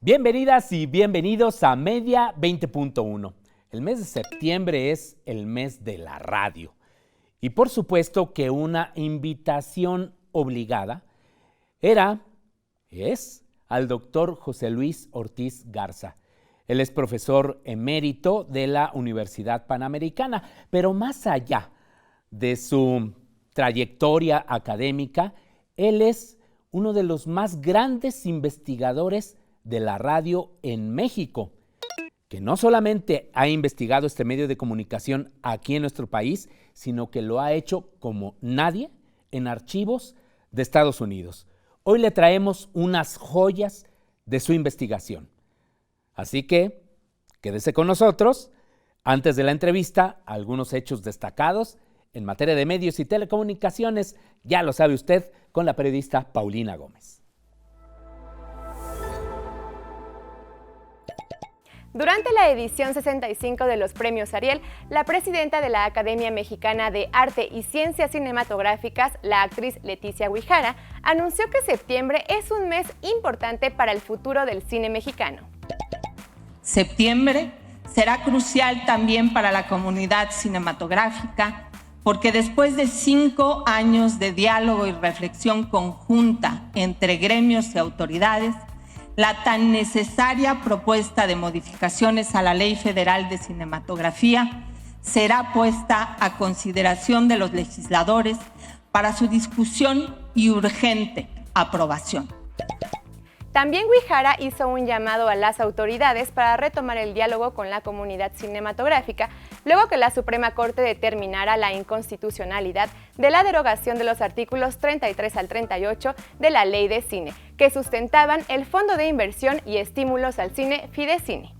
Bienvenidas y bienvenidos a Media 20.1. El mes de septiembre es el mes de la radio. Y por supuesto que una invitación obligada es al doctor José Luis Ortiz Garza. Él es profesor emérito de la Universidad Panamericana, pero más allá de su trayectoria académica, él es uno de los más grandes investigadores de la radio en México, que no solamente ha investigado este medio de comunicación aquí en nuestro país, sino que lo ha hecho como nadie en archivos de Estados Unidos. Hoy le traemos unas joyas de su investigación. Así que quédese con nosotros. Antes de la entrevista, algunos hechos destacados en materia de medios y telecomunicaciones, ya lo sabe usted, con la periodista Paulina Gómez. Durante la edición 65 de los Premios Ariel, la presidenta de la Academia Mexicana de Arte y Ciencias Cinematográficas, la actriz Leticia Güíjara, anunció que septiembre es un mes importante para el futuro del cine mexicano. Septiembre será crucial también para la comunidad cinematográfica, porque después de 5 años de diálogo y reflexión conjunta entre gremios y autoridades, la tan necesaria propuesta de modificaciones a la Ley Federal de Cinematografía será puesta a consideración de los legisladores para su discusión y urgente aprobación. También Güíjara hizo un llamado a las autoridades para retomar el diálogo con la comunidad cinematográfica, luego que la Suprema Corte determinara la inconstitucionalidad de la derogación de los artículos 33 al 38 de la Ley de Cine, que sustentaban el Fondo de Inversión y Estímulos al Cine Fidecine.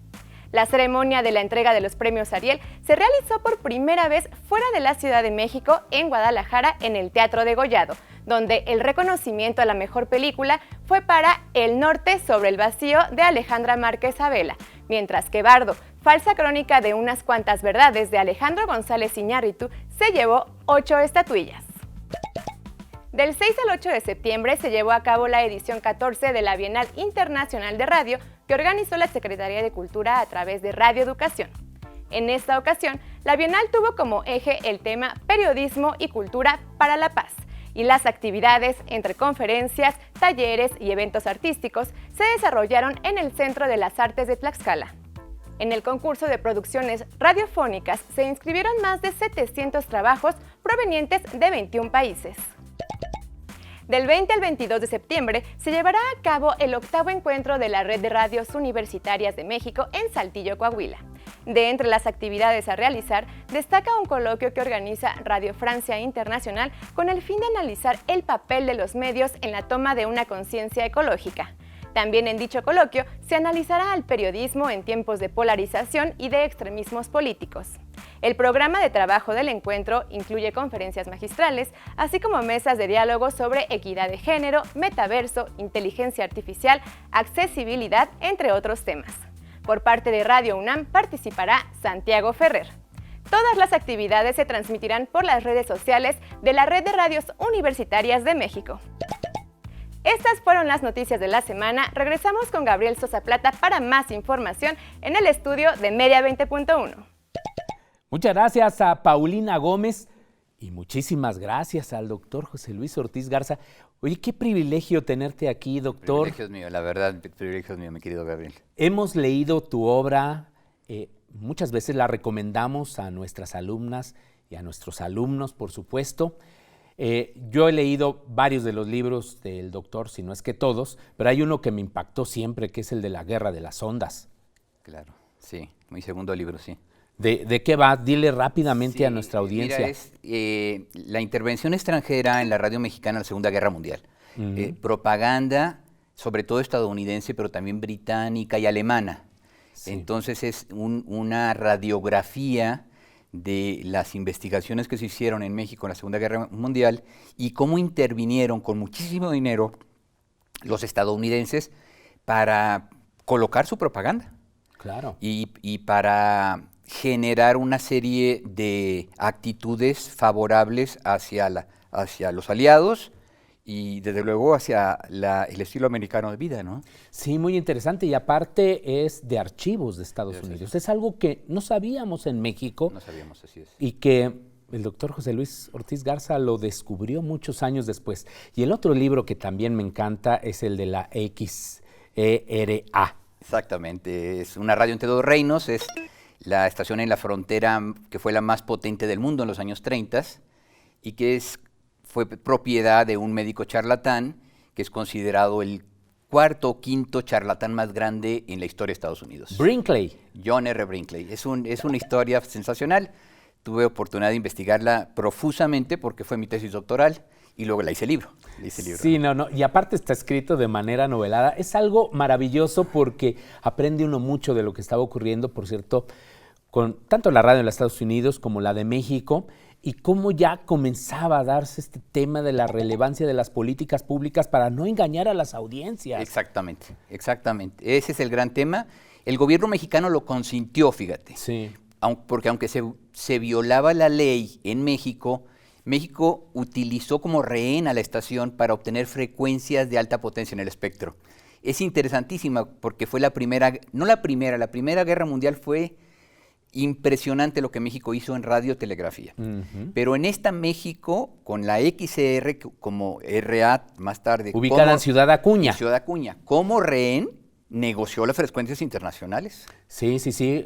La ceremonia de la entrega de los premios Ariel se realizó por primera vez fuera de la Ciudad de México, en Guadalajara, en el Teatro Degollado, donde el reconocimiento a la mejor película fue para El Norte sobre el Vacío de Alejandra Márquez Abela, mientras que Bardo, falsa crónica de unas cuantas verdades de Alejandro González Iñárritu, se llevó 8 estatuillas. Del 6 al 8 de septiembre se llevó a cabo la edición 14 de la Bienal Internacional de Radio que organizó la Secretaría de Cultura a través de Radio Educación. En esta ocasión, la Bienal tuvo como eje el tema Periodismo y Cultura para la Paz, y las actividades entre conferencias, talleres y eventos artísticos se desarrollaron en el Centro de las Artes de Tlaxcala. En el concurso de producciones radiofónicas se inscribieron más de 700 trabajos provenientes de 21 países. Del 20 al 22 de septiembre se llevará a cabo el 8º encuentro de la Red de Radios Universitarias de México en Saltillo, Coahuila. De entre las actividades a realizar, destaca un coloquio que organiza Radio Francia Internacional con el fin de analizar el papel de los medios en la toma de una conciencia ecológica. También en dicho coloquio se analizará al periodismo en tiempos de polarización y de extremismos políticos. El programa de trabajo del encuentro incluye conferencias magistrales, así como mesas de diálogo sobre equidad de género, metaverso, inteligencia artificial, accesibilidad, entre otros temas. Por parte de Radio UNAM participará Santiago Ferrer. Todas las actividades se transmitirán por las redes sociales de la Red de Radios Universitarias de México. Estas fueron las noticias de la semana. Regresamos con Gabriel Sosa Plata para más información en el estudio de Media 20.1. Muchas gracias a Paulina Gómez y muchísimas gracias al doctor José Luis Ortiz Garza. Oye, qué privilegio tenerte aquí, doctor. Privilegio es mío, la verdad, privilegio es mío, mi querido Gabriel. Hemos leído tu obra, muchas veces la recomendamos a nuestras alumnas y a nuestros alumnos, por supuesto. Yo he leído varios de los libros del doctor, si no es que todos, pero hay uno que me impactó siempre, que es el de La Guerra de las Ondas. Claro, sí, mi segundo libro, sí. ¿De qué va? Dile rápidamente a nuestra audiencia. Mira, es la intervención extranjera en la radio mexicana en la Segunda Guerra Mundial. Propaganda, sobre todo estadounidense, pero también británica y alemana. Sí. Entonces es una radiografía de las investigaciones que se hicieron en México en la Segunda Guerra Mundial y cómo intervinieron con muchísimo dinero los estadounidenses para colocar su propaganda. Claro. Y para generar una serie de actitudes favorables hacia los aliados y desde luego hacia el estilo americano de vida, ¿no? Sí, muy interesante, y aparte es de archivos de Estados Unidos. Es algo que no sabíamos en México. No sabíamos, así es. Y que el doctor José Luis Ortiz Garza lo descubrió muchos años después. Y el otro libro que también me encanta es el de la XERA. Exactamente, es una radio entre dos reinos, es la estación en la frontera que fue la más potente del mundo en los años 30 y que fue propiedad de un médico charlatán que es considerado el cuarto o quinto charlatán más grande en la historia de Estados Unidos. Brinkley. John R. Brinkley. Es una historia sensacional. Tuve oportunidad de investigarla profusamente porque fue mi tesis doctoral y luego la hice libro. Sí, no, y aparte está escrito de manera novelada. Es algo maravilloso porque aprende uno mucho de lo que estaba ocurriendo, por cierto, con tanto la radio en los Estados Unidos como la de México, y cómo ya comenzaba a darse este tema de la relevancia de las políticas públicas para no engañar a las audiencias. Exactamente, exactamente. Ese es el gran tema. El gobierno mexicano lo consintió, fíjate. Sí. Porque aunque se violaba la ley en México, México utilizó como rehén a la estación para obtener frecuencias de alta potencia en el espectro. Es interesantísima porque fue la primera guerra mundial fue impresionante lo que México hizo en radiotelegrafía. Pero en esta México, con la XR como RA más tarde. Ubicada en Ciudad Acuña. Ciudad Acuña. Como rehén, negoció las frecuencias internacionales. Sí,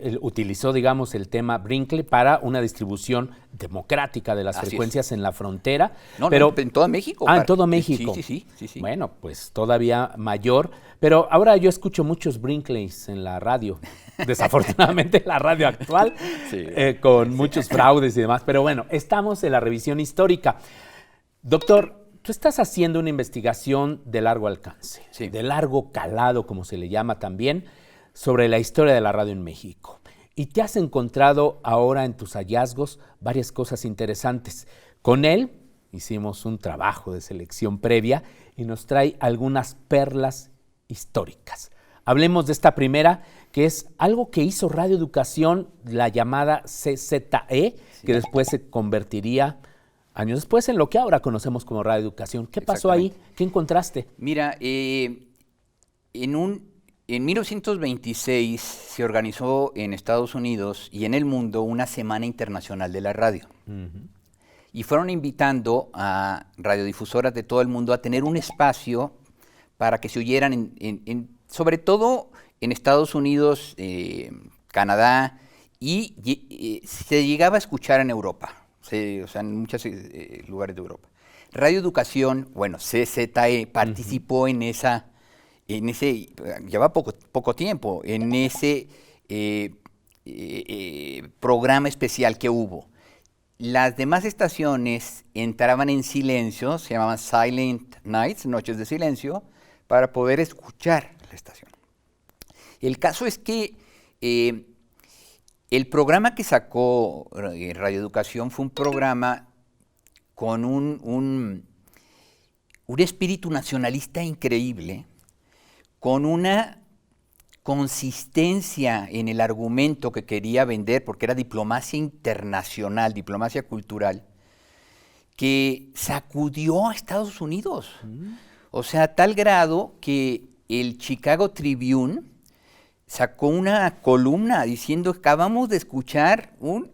él utilizó, digamos, el tema Brinkley para una distribución democrática de las frecuencias en la frontera. Pero en todo México. En todo México. Sí. Bueno, pues todavía mayor. Pero ahora yo escucho muchos Brinkleys en la radio. Desafortunadamente la radio actual, con muchos fraudes y demás. Pero bueno, estamos en la revisión histórica. Doctor, tú estás haciendo una investigación de largo alcance, de largo calado, como se le llama también, sobre la historia de la radio en México. Y te has encontrado ahora en tus hallazgos varias cosas interesantes. Con él hicimos un trabajo de selección previa y nos trae algunas perlas históricas. Hablemos de esta primera, que es algo que hizo Radio Educación, la llamada CZE, que después se convertiría años después en lo que ahora conocemos como Radio Educación. ¿Qué pasó ahí? ¿Qué encontraste? Mira, en 1926 se organizó en Estados Unidos y en el mundo una Semana Internacional de la Radio. Y fueron invitando a radiodifusoras de todo el mundo a tener un espacio para que se oyeran, sobre todo en Estados Unidos, Canadá, y se llegaba a escuchar en Europa. Sí, o sea, en muchos lugares de Europa. Radio Educación, bueno, CZE, participó en ese, lleva poco tiempo, en ese programa especial que hubo. Las demás estaciones entraban en silencio, se llamaban Silent Nights, Noches de Silencio, para poder escuchar la estación. El caso es que el programa que sacó Radio Educación fue un programa con un espíritu nacionalista increíble, con una consistencia en el argumento que quería vender, porque era diplomacia internacional, diplomacia cultural, que sacudió a Estados Unidos. O sea, a tal grado que el Chicago Tribune sacó una columna diciendo: acabamos de escuchar un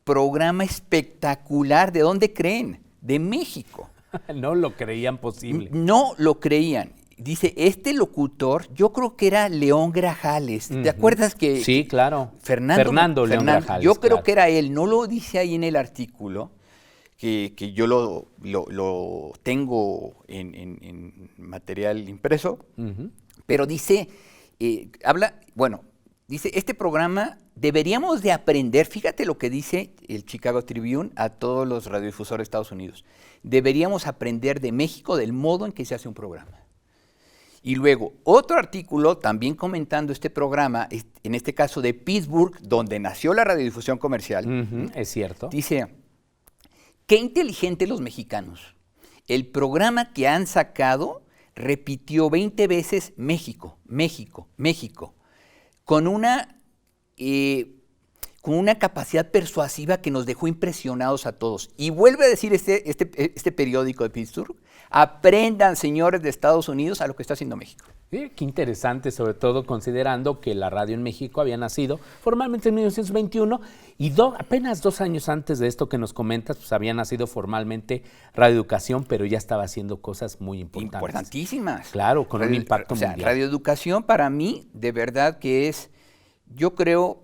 programa espectacular. ¿De dónde creen? De México. No lo creían posible. No lo creían. Dice, este locutor, yo creo que era León Grajales. ¿Te acuerdas que? Sí, claro. Fernando León Grajales. Yo creo que era él. No lo dice ahí en el artículo, que yo lo tengo en material impreso, pero dice... dice, este programa deberíamos de aprender, fíjate lo que dice el Chicago Tribune a todos los radiodifusores de Estados Unidos, deberíamos aprender de México del modo en que se hace un programa. Y luego, otro artículo también comentando este programa, en este caso de Pittsburgh, donde nació la radiodifusión comercial. Es cierto. Dice, qué inteligentes los mexicanos. El programa que han sacado repitió 20 veces México, México, México, con con una capacidad persuasiva que nos dejó impresionados a todos. Y vuelve a decir este periódico de Pittsburgh, aprendan, señores de Estados Unidos, a lo que está haciendo México. Sí, qué interesante, sobre todo considerando que la radio en México había nacido formalmente en 1921 y apenas 2 años antes de esto que nos comentas, pues había nacido formalmente Radio Educación, pero ya estaba haciendo cosas muy importantes. Importantísimas. Claro, con un impacto mundial. Radio Educación para mí, de verdad que es, yo creo,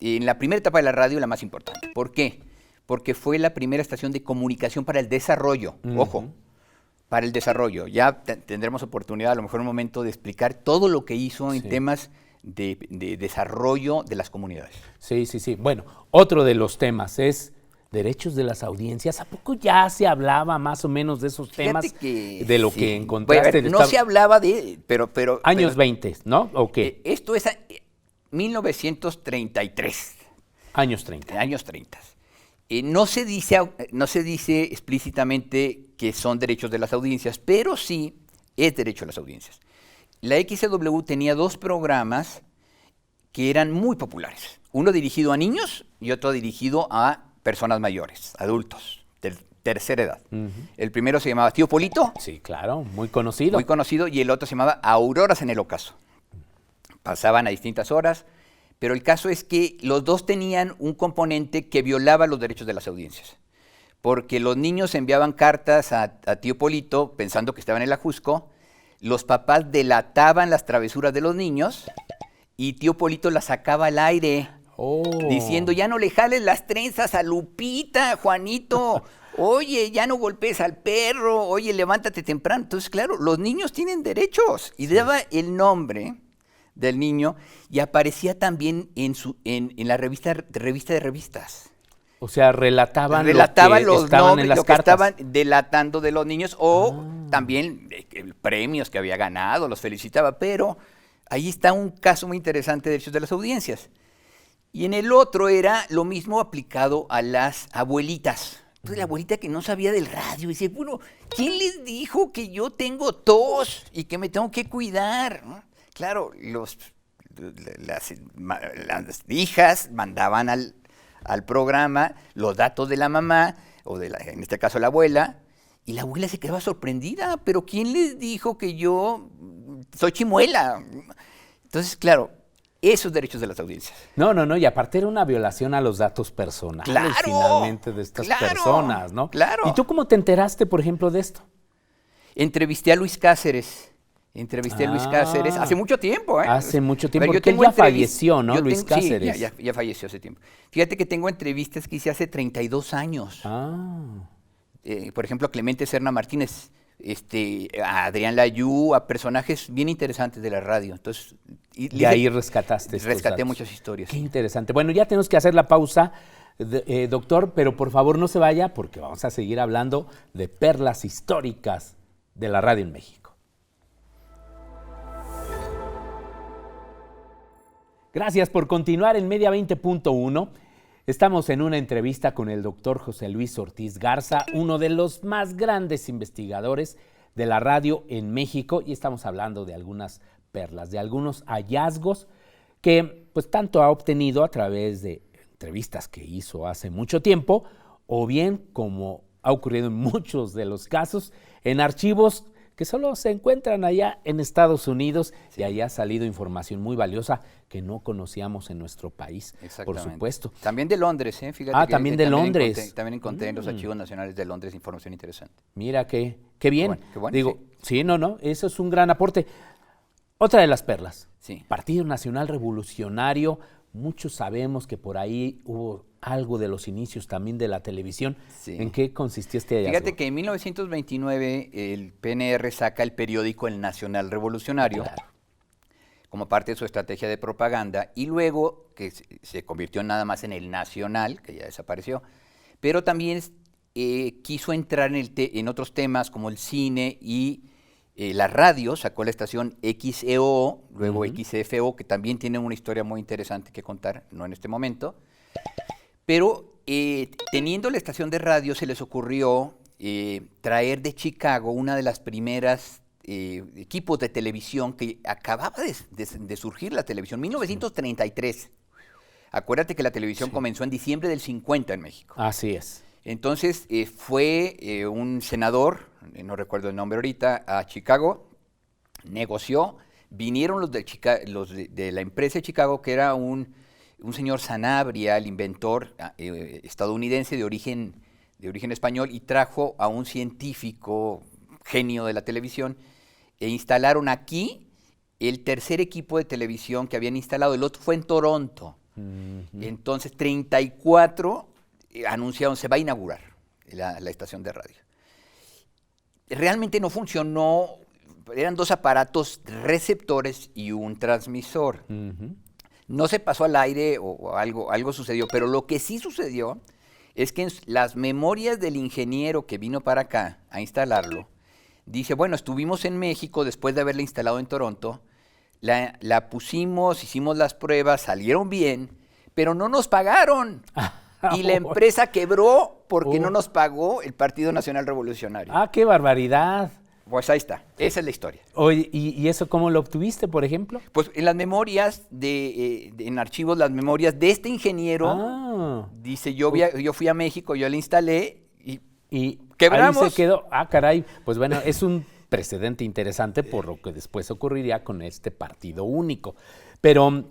en la primera etapa de la radio la más importante. ¿Por qué? Porque fue la primera estación de comunicación para el desarrollo. Ojo, para el desarrollo. Ya tendremos oportunidad, a lo mejor en un momento, de explicar todo lo que hizo en temas de desarrollo de las comunidades. Sí, sí, sí. Bueno, otro de los temas es derechos de las audiencias. ¿A poco ya se hablaba más o menos de esos temas? De lo que encontraste. Bueno, no se hablaba de, pero años 20, ¿no? ¿O qué? Esto es 1933. Años 30. Años 30. No se dice explícitamente que son derechos de las audiencias, pero sí es derecho a las audiencias. La XCW tenía 2 programas que eran muy populares. Uno dirigido a niños y otro dirigido a personas mayores, adultos, de tercera edad. El primero se llamaba Tío Polito. Sí, claro, muy conocido. Muy conocido, y el otro se llamaba Auroras en el Ocaso. Pasaban a distintas horas, pero el caso es que los dos tenían un componente que violaba los derechos de las audiencias. Porque los niños enviaban cartas a Tío Polito pensando que estaban en el Ajusco, los papás delataban las travesuras de los niños y Tío Polito las sacaba al aire, diciendo, ya no le jales las trenzas a Lupita, Juanito, oye, ya no golpees al perro, oye, levántate temprano. Entonces, claro, los niños tienen derechos. Y daba el nombre del niño y aparecía también en la revista de revistas. O sea, relataban los nombres, lo que estaban delatando de los niños, o también premios que había ganado, los felicitaba, pero ahí está un caso muy interesante de derechos de las audiencias. Y en el otro era lo mismo aplicado a las abuelitas. Entonces la abuelita que no sabía del radio, dice, bueno, ¿quién les dijo que yo tengo tos y que me tengo que cuidar? ¿No? Claro, las hijas mandaban al programa los datos de la mamá, o en este caso la abuela, y la abuela se quedaba sorprendida, pero ¿quién les dijo que yo soy chimuela? Entonces, claro, esos derechos de las audiencias. No, y aparte era una violación a los datos personales, finalmente, de estas personas, ¿no? Claro. ¿Y tú cómo te enteraste, por ejemplo, de esto? Entrevisté a Luis Cáceres. Hace mucho tiempo, ¿eh? Hace mucho tiempo, porque él ya falleció, ¿no, Luis Cáceres? Sí, ya falleció hace tiempo. Fíjate que tengo entrevistas que hice hace 32 años. Por ejemplo, a Clemente Serna Martínez, a Adrián Layú, a personajes bien interesantes de la radio. Entonces, y ahí rescataste Rescaté muchas historias. Qué interesante. Bueno, ya tenemos que hacer la pausa, doctor, pero por favor no se vaya, porque vamos a seguir hablando de perlas históricas de la radio en México. Gracias por continuar en Media 20.1. Estamos en una entrevista con el doctor José Luis Ortiz Garza, uno de los más grandes investigadores de la radio en México, y estamos hablando de algunas perlas, de algunos hallazgos que pues tanto ha obtenido a través de entrevistas que hizo hace mucho tiempo, o bien, como ha ocurrido en muchos de los casos, en archivos que solo se encuentran allá en Estados Unidos, y allá ha salido información muy valiosa que no conocíamos en nuestro país, por supuesto. También de Londres, fíjate. También de Londres. También encontré en los archivos nacionales de Londres información interesante. Mira, qué bien. Qué bueno, digo, eso es un gran aporte. Otra de las perlas, sí. Partido Nacional Revolucionario. Muchos sabemos que por ahí hubo algo de los inicios también de la televisión. Sí. ¿En qué consistió este hallazgo? Fíjate que en 1929 el PNR saca el periódico El Nacional Revolucionario, como parte de su estrategia de propaganda, y luego, que se convirtió nada más en El Nacional, que ya desapareció, pero también quiso entrar en otros temas como el cine y la radio. Sacó la estación XEO, luego XFO, que también tiene una historia muy interesante que contar, no en este momento. Pero teniendo la estación de radio, se les ocurrió traer de Chicago una de las primeras equipos de televisión que acababa de surgir la televisión, 1933. Acuérdate que la televisión comenzó en diciembre del 50 en México. Así es. Entonces fue un senador, no recuerdo el nombre ahorita, a Chicago, negoció, vinieron los de la empresa de Chicago, que era un señor Sanabria, el inventor estadounidense de origen español, y trajo a un científico, genio de la televisión, e instalaron aquí el tercer equipo de televisión que habían instalado. El otro fue en Toronto. Entonces, 34 anunciaron, se va a inaugurar la estación de radio. Realmente no funcionó, eran 2 aparatos receptores y un transmisor. No se pasó al aire o algo sucedió, pero lo que sí sucedió es que en las memorias del ingeniero que vino para acá a instalarlo, dice, bueno, estuvimos en México después de haberla instalado en Toronto, la pusimos, hicimos las pruebas, salieron bien, pero no nos pagaron. Y la empresa quebró porque no nos pagó el Partido Nacional Revolucionario. ¡Ah, qué barbaridad! Pues ahí está, esa es la historia. Oye, ¿y eso cómo lo obtuviste, por ejemplo? Pues en las memorias, en archivos, las memorias de este ingeniero, dice, yo fui a México, yo la instalé y quebramos. Ahí se quedó. Ah, caray, pues bueno, es un precedente interesante por lo que después ocurriría con este partido único. Pero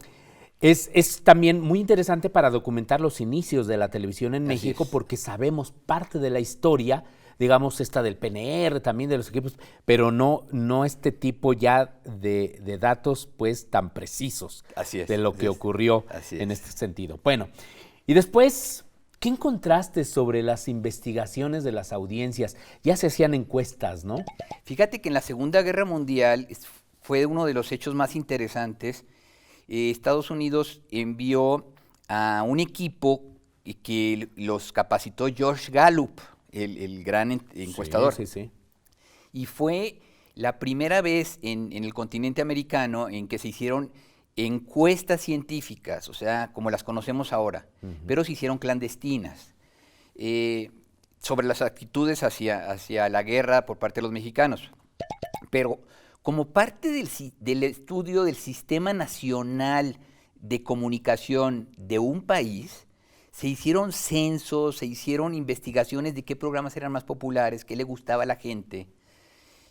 es también muy interesante para documentar los inicios de la televisión en México, porque sabemos parte de la historia, digamos, esta del PNR, también de los equipos, pero no este tipo ya de datos pues tan precisos de lo que ocurrió en este sentido. Bueno, y después, ¿qué encontraste sobre las investigaciones de las audiencias? Ya se hacían encuestas, ¿no? Fíjate que en la Segunda Guerra Mundial fue uno de los hechos más interesantes. Estados Unidos envió a un equipo que los capacitó George Gallup, el gran encuestador. Sí. Y fue la primera vez en el continente americano en que se hicieron encuestas científicas, o sea, como las conocemos ahora, pero se hicieron clandestinas, sobre las actitudes hacia la guerra por parte de los mexicanos. Pero como parte del estudio del Sistema Nacional de Comunicación de un país, se hicieron censos, se hicieron investigaciones de qué programas eran más populares, qué le gustaba a la gente,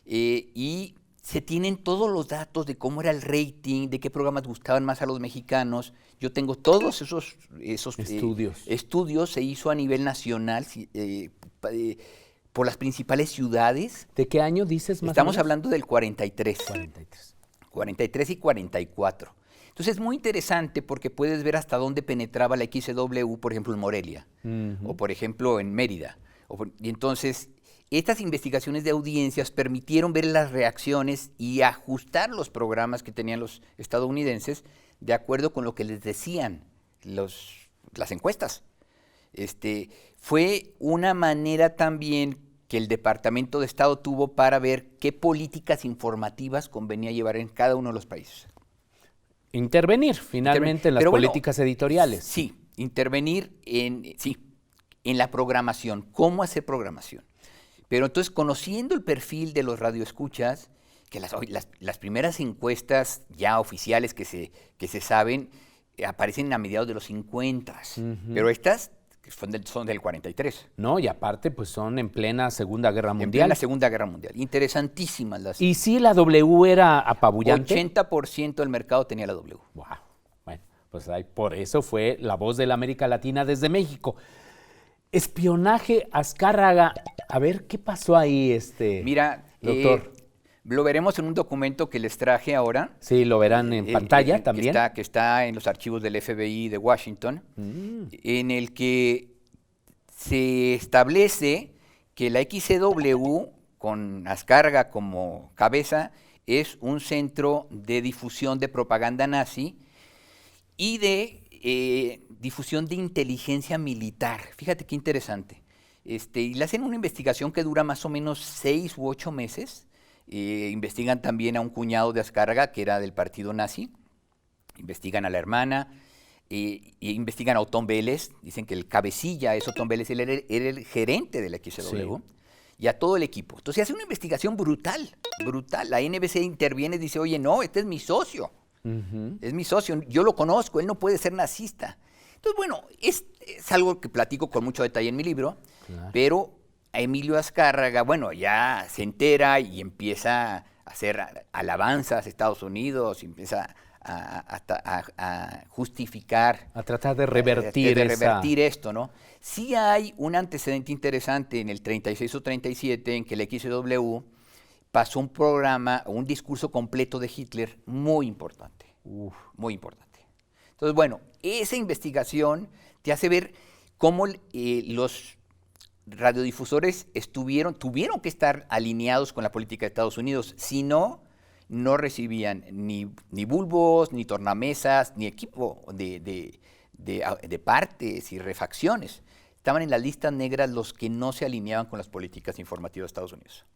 y se tienen todos los datos de cómo era el rating, de qué programas gustaban más a los mexicanos. Yo tengo todos esos estudios, se hizo a nivel nacional, por las principales ciudades. ¿De qué año dices más Estamos o menos? hablando del 43. 43 y 44. Entonces es muy interesante porque puedes ver hasta dónde penetraba la XW, por ejemplo, en Morelia, o por ejemplo en Mérida. Y entonces estas investigaciones de audiencias permitieron ver las reacciones y ajustar los programas que tenían los estadounidenses de acuerdo con lo que les decían las encuestas. Fue una manera también que el Departamento de Estado tuvo para ver qué políticas informativas convenía llevar en cada uno de los países. Intervenir finalmente en las políticas editoriales. Sí, intervenir en la programación, cómo hacer programación. Pero entonces, conociendo el perfil de los radioescuchas, que las primeras encuestas ya oficiales que se saben aparecen a mediados de los 50, pero estas son del 43. No, y aparte pues son en plena Segunda Guerra Mundial. En plena Segunda Guerra Mundial. Interesantísimas las. ¿Y si la W era apabullante? 80% del mercado tenía la W. Wow. Bueno, pues por eso fue la voz de la América Latina desde México. Espionaje, Azcárraga. A ver, ¿qué pasó ahí, Mira, doctor? Lo veremos en un documento que les traje ahora. Sí, lo verán en pantalla también. Que está en los archivos del FBI de Washington, en el que se establece que la XCW, con Azcárraga como cabeza, es un centro de difusión de propaganda nazi y de difusión de inteligencia militar. Fíjate qué interesante. Y le hacen una investigación que dura más o menos 6 u 8 meses. Investigan también a un cuñado de Azcárraga, que era del partido nazi. Investigan a la hermana. Investigan a Otón Vélez. Dicen que el cabecilla es Otón Vélez. Él era el gerente de la XW. Sí. Y a todo el equipo. Entonces hace una investigación brutal. La NBC interviene y dice, oye, no, este es mi socio. Es mi socio. Yo lo conozco. Él no puede ser nazista. Entonces, bueno, es algo que platico con mucho detalle en mi libro, Claro. pero a Emilio Azcárraga, bueno, ya se entera y empieza a hacer alabanzas a Estados Unidos, y empieza a justificar, A tratar de revertir, esto, ¿no? Sí hay un antecedente interesante en el 36 o 37 en que el XW pasó un programa, un discurso completo de Hitler muy importante, muy importante. Entonces, bueno, esa investigación te hace ver cómo los radiodifusores tuvieron que estar alineados con la política de Estados Unidos, si no, no recibían ni bulbos, ni tornamesas, ni equipo de partes y refacciones. Estaban en las listas negras los que no se alineaban con las políticas informativas de Estados Unidos.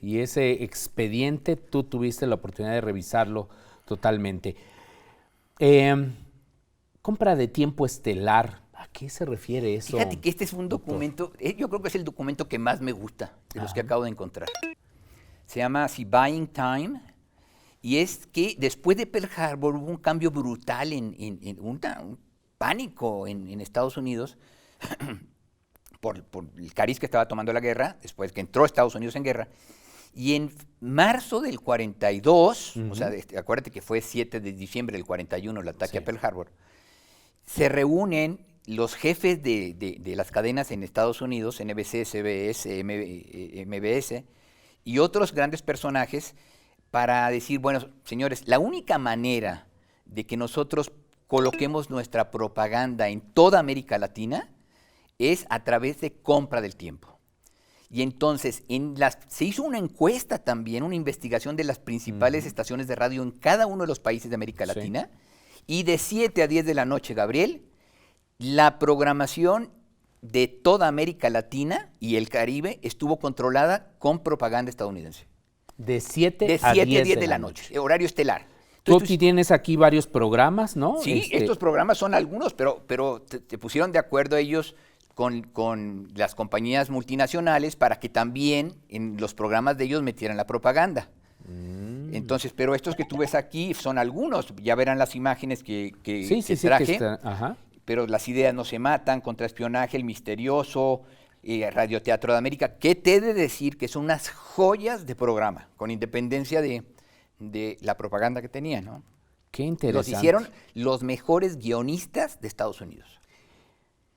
Y ese expediente tú tuviste la oportunidad de revisarlo totalmente. Compra de tiempo estelar, ¿a qué se refiere eso? Fíjate que este es un doctor? documento, yo creo que es el documento que más me gusta de los que acabo de encontrar. Se llama así Buying Time, y es que después de Pearl Harbor hubo un cambio brutal un pánico en Estados Unidos por el cariz que estaba tomando la guerra, después que entró Estados Unidos en guerra. Y en marzo del 42, o sea, acuérdate que fue 7 de diciembre del 41 el ataque a Pearl Harbor, se reúnen los jefes de las cadenas en Estados Unidos, NBC, CBS, MBS, y otros grandes personajes, para decir, bueno, señores, la única manera de que nosotros coloquemos nuestra propaganda en toda América Latina es a través de compra del tiempo. Y entonces se hizo una encuesta también, una investigación de las principales estaciones de radio en cada uno de los países de América Latina, y de 7 a 10 de la noche, Gabriel, la programación de toda América Latina y el Caribe estuvo controlada con propaganda estadounidense. De 7 De 7 a 10 de la noche, horario estelar. Tú Entonces, tienes aquí varios programas, ¿no? sí, estos programas son algunos, pero te pusieron de acuerdo ellos con las compañías multinacionales para que también en los programas de ellos metieran la propaganda. Entonces, pero estos que tú ves aquí son algunos, ya verán las imágenes que traje, pero las ideas no se matan, contraespionaje, el misterioso, Radioteatro de América, que te he de decir que son unas joyas de programa, con independencia de la propaganda que tenían, ¿no? Qué interesante. Los hicieron los mejores guionistas de Estados Unidos.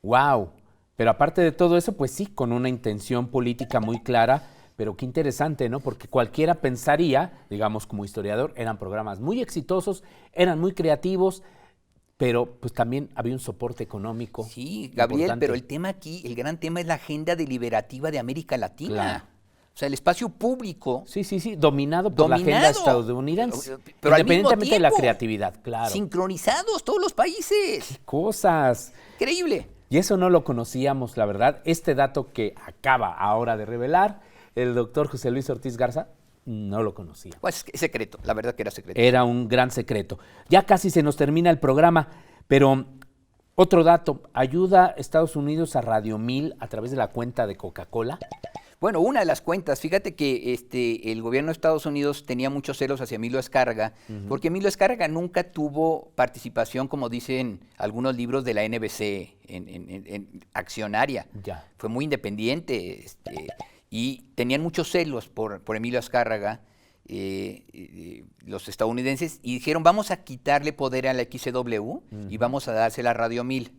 ¡Wow! Pero aparte de todo eso, pues sí, con una intención política muy clara, pero qué interesante, ¿no? Porque cualquiera pensaría, digamos como historiador, eran programas muy exitosos, eran muy creativos, pero pues también había un soporte económico. Sí, Gabriel, importante. pero el tema aquí, el gran tema es la agenda deliberativa de América Latina. Claro. O sea, el espacio público. Sí, dominado por la agenda estadounidense. Pero al independientemente mismo de la tiempo, creatividad, claro. Sincronizados todos los países. Cosas. Increíble. Y eso no lo conocíamos, la verdad. Este dato que acaba ahora de revelar el doctor José Luis Ortiz Garza, no lo conocía. Pues es secreto, la verdad que era secreto. Era un gran secreto. Ya casi se nos termina el programa, pero otro dato, ¿ayuda Estados Unidos a Radio 1000 a través de la cuenta de Coca-Cola? Bueno, una de las cuentas, fíjate que el gobierno de Estados Unidos tenía muchos celos hacia Emilio Azcárraga, porque Emilio Azcárraga nunca tuvo participación, como dicen algunos libros de la NBC, en accionaria. Ya. Fue muy independiente, y tenían muchos celos por Emilio Azcárraga, los estadounidenses, y dijeron, vamos a quitarle poder a la XCW y vamos a dársela a Radio 1000.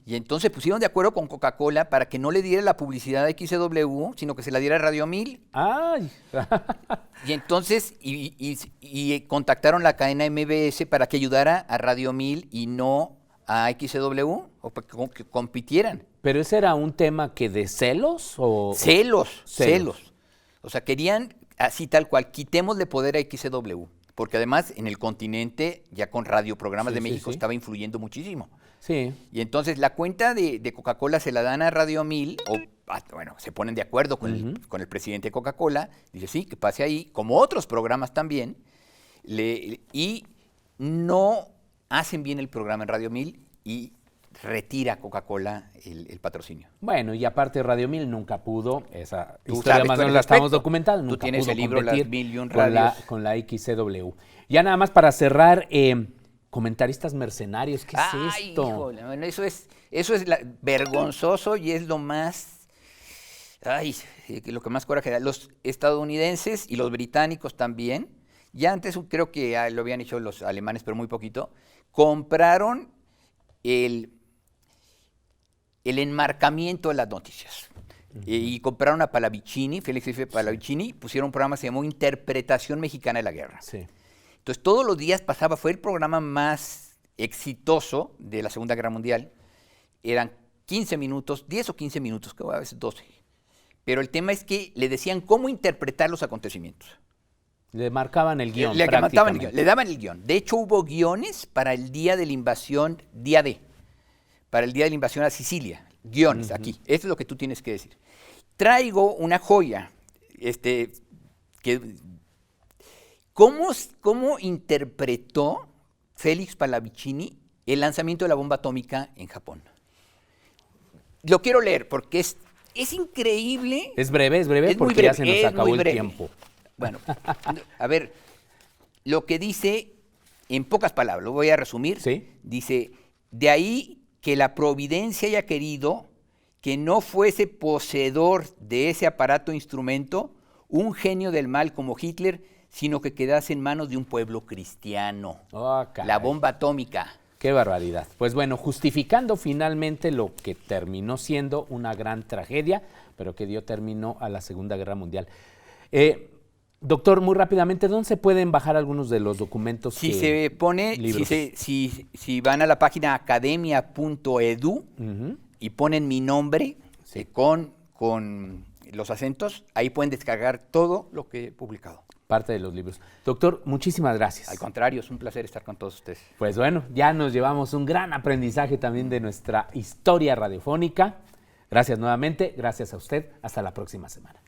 Y entonces pusieron de acuerdo con Coca-Cola para que no le diera la publicidad a XCW, sino que se la diera a Radio 1000. ¡Ay! Y entonces, y contactaron la cadena MBS para que ayudara a Radio 1000 y no a XCW, o para que compitieran. ¿Pero ese era un tema que de celos o...? Celos. O sea, querían, así tal cual, quitémosle poder a XCW, porque además en el continente, ya con radioprogramas de México, estaba influyendo muchísimo. Sí. Y entonces la cuenta de Coca-Cola se la dan a Radio 1000, bueno, se ponen de acuerdo con el presidente de Coca-Cola, dice sí, que pase ahí, como otros programas también, y no hacen bien el programa en Radio 1000 y retira Coca-Cola el patrocinio. Bueno, y aparte Radio 1000 nunca pudo, esa Tú historia sabes, más tú o menos eres la estamos experto. documentando, Tú nunca tienes pudo el libro Las competir 1001 con Radios. con la XCW. Ya nada más para cerrar, comentaristas mercenarios. ¿Qué es esto? Híjole, bueno, eso es vergonzoso y es lo más, lo que más coraje da. Los estadounidenses y los británicos también, ya antes creo que lo habían hecho los alemanes, pero muy poquito, compraron el enmarcamiento de las noticias. Y compraron a Pallavicini, Félix F. Pallavicini, pusieron un programa que se llamó Interpretación Mexicana de la Guerra. Sí. Entonces todos los días pasaba, fue el programa más exitoso de la Segunda Guerra Mundial. Eran 15 minutos, 10 o 15 minutos, a veces 12. Pero el tema es que le decían cómo interpretar los acontecimientos. Le marcaban el guión. Le daban el guión. De hecho, hubo guiones para el día de la invasión, día D, para el día de la invasión a Sicilia. Guiones, aquí. Esto es lo que tú tienes que decir. Traigo una joya, ¿Cómo interpretó Félix Pallavicini el lanzamiento de la bomba atómica en Japón? Lo quiero leer porque es increíble. Es breve porque breve, ya se nos acabó el tiempo. Bueno, a ver, lo que dice, en pocas palabras, lo voy a resumir. ¿Sí? Dice, de ahí que la providencia haya querido que no fuese poseedor de ese aparato instrumento un genio del mal como Hitler, sino que quedase en manos de un pueblo cristiano. Oh, la bomba atómica. Qué barbaridad. Pues bueno, justificando finalmente lo que terminó siendo una gran tragedia, pero que dio término a la Segunda Guerra Mundial. Doctor, muy rápidamente, ¿dónde se pueden bajar algunos de los documentos? Si van a la página academia.edu y ponen mi nombre con los acentos, ahí pueden descargar todo lo que he publicado. Parte de los libros. Doctor, muchísimas gracias. Al contrario, es un placer estar con todos ustedes. Pues bueno, ya nos llevamos un gran aprendizaje también de nuestra historia radiofónica. Gracias nuevamente, gracias a usted. Hasta la próxima semana.